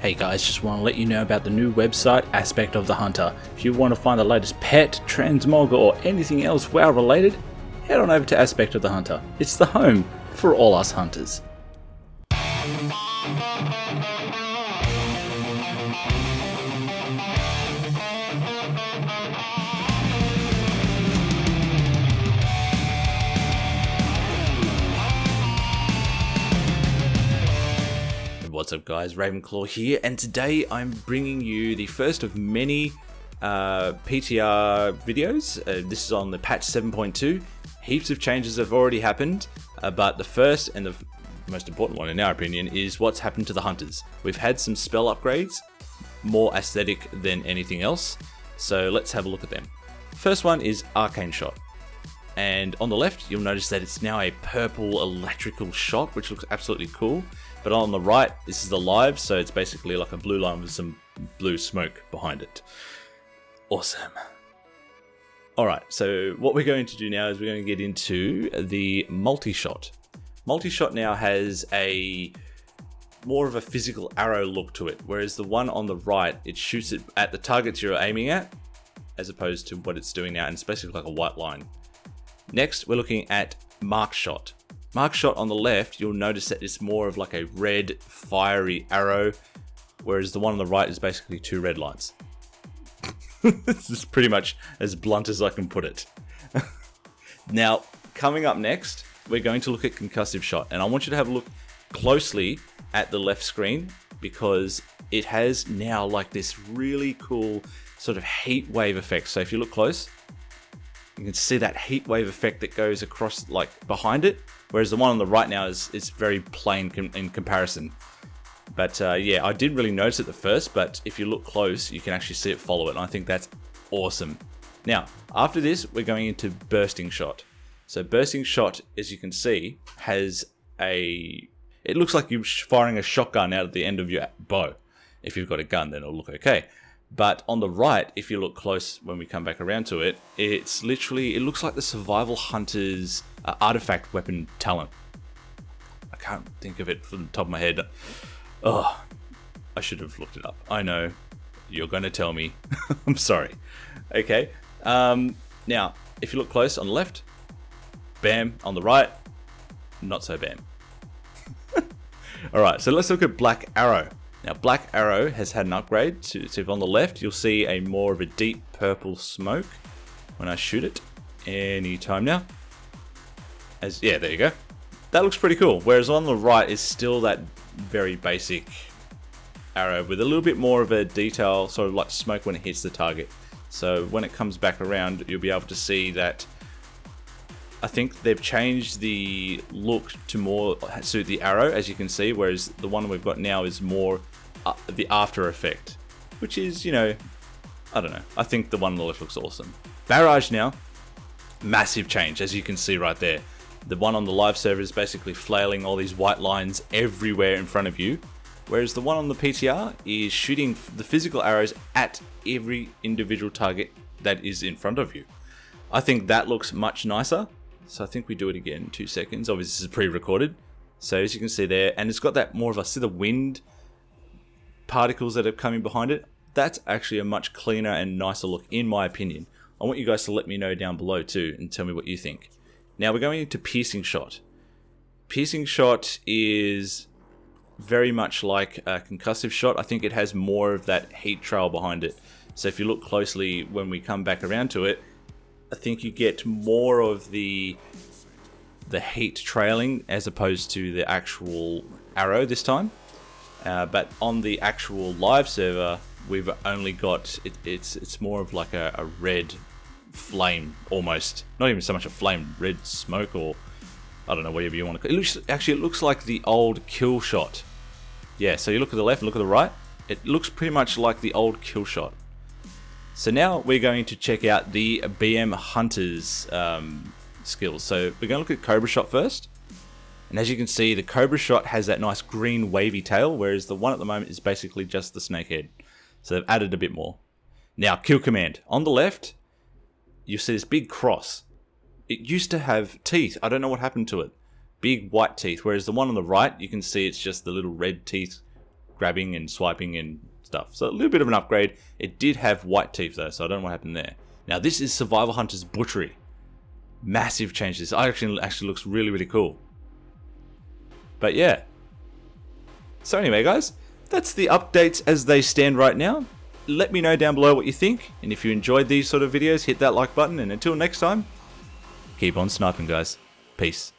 Hey guys, just want to let you know about the new website, Aspect of the Hunter. If you want to find the latest pet, transmog, or anything else WoW related, head on over to Aspect of the Hunter. It's the home for all us hunters. What's up guys, Ravenclaw here, and today I'm bringing you the first of many PTR videos. This is on the patch 7.2. Heaps of changes have already happened, but the first and the most important one in our opinion is what's happened to the hunters. We've had some spell upgrades, more aesthetic than anything else, so let's have a look at them. First one is Arcane Shot. And on the left, you'll notice that it's now a purple electrical shot, which looks absolutely cool. But on the right, this is the live, so it's basically like a blue line with some blue smoke behind it. Awesome. Alright, so what we're going to do now is we're going to get into the multi-shot. Multi-shot now has a more of a physical arrow look to it, whereas the one on the right, it shoots it at the targets you're aiming at, as opposed to what it's doing now, and it's basically like a white line. Next, we're looking at Mark Shot. Mark Shot on the left, you'll notice that it's more of like a red, fiery arrow, whereas the one on the right is basically two red lines. This is pretty much as blunt as I can put it. Now, coming up next, we're going to look at Concussive Shot, and I want you to have a look closely at the left screen, because it has now like this really cool sort of heat wave effect. So if you look close, you can see that heat wave effect that goes across like behind it, whereas the one on the right now is very plain in comparison. But yeah, I didn't really notice it at first, but if you look close, you can actually see it follow it, and I think that's awesome. Now, after this, we're going into Bursting Shot. So Bursting Shot, as you can see, has it looks like you're firing a shotgun out of the end of your bow. If you've got a gun, then it'll look okay. But on the right, if you look close when we come back around to it, it's literally, it looks like the Survival Hunter's artifact weapon talent. I can't think of it from the top of my head. Oh, I should have looked it up. I know, you're going to tell me. I'm sorry. Okay, now, if you look close on the left, bam. On the right, not so bam. Alright, so let's look at Black Arrow. Now, Black Arrow has had an upgrade. So if on the left, you'll see a more of a deep purple smoke when I shoot it any time now. Yeah, there you go. That looks pretty cool. Whereas on the right is still that very basic arrow with a little bit more of a detail, sort of like smoke when it hits the target. So when it comes back around, you'll be able to see that I think they've changed the look to more suit the arrow, as you can see, whereas the one we've got now is more the after effect, which is, you know, I don't know. I think the one on the left looks awesome. Barrage now, massive change, as you can see right there. The one on the live server is basically flailing all these white lines everywhere in front of you, whereas the one on the PTR is shooting the physical arrows at every individual target that is in front of you. I think that looks much nicer. So I think we do it again in 2 seconds. Obviously this is pre-recorded. So as you can see there, and it's got that more of a, see the wind particles that are coming behind it. That's actually a much cleaner and nicer look, in my opinion. I want you guys to let me know down below too, and tell me what you think. Now we're going into Piercing Shot. Piercing Shot is very much like a Concussive Shot. I think it has more of that heat trail behind it. So if you look closely when we come back around to it, I think you get more of the heat trailing as opposed to the actual arrow this time. But on the actual live server, we've only got it's more of like a red flame almost. Not even so much a flame, red smoke, or I don't know, whatever you want to call it. It looks like the old Kill Shot. Yeah, so you look at the left and look at the right. It looks pretty much like the old Kill Shot. So now we're going to check out the BM Hunter's skills. So we're going to look at Cobra Shot first. And as you can see, the Cobra Shot has that nice green wavy tail, whereas the one at the moment is basically just the snake head. So they've added a bit more. Now, Kill Command. On the left, you see this big cross. It used to have teeth. I don't know what happened to it. Big white teeth. Whereas the one on the right, you can see it's just the little red teeth grabbing and swiping and stuff. So a little bit of an upgrade. It did have white teeth though, so I don't know what happened there. Now this is Survival Hunter's Butchery. Massive change. This actually looks really, really cool. But yeah. So anyway guys, that's the updates as they stand right now. Let me know down below what you think, and if you enjoyed these sort of videos, hit that like button, and until next time, keep on sniping guys. Peace.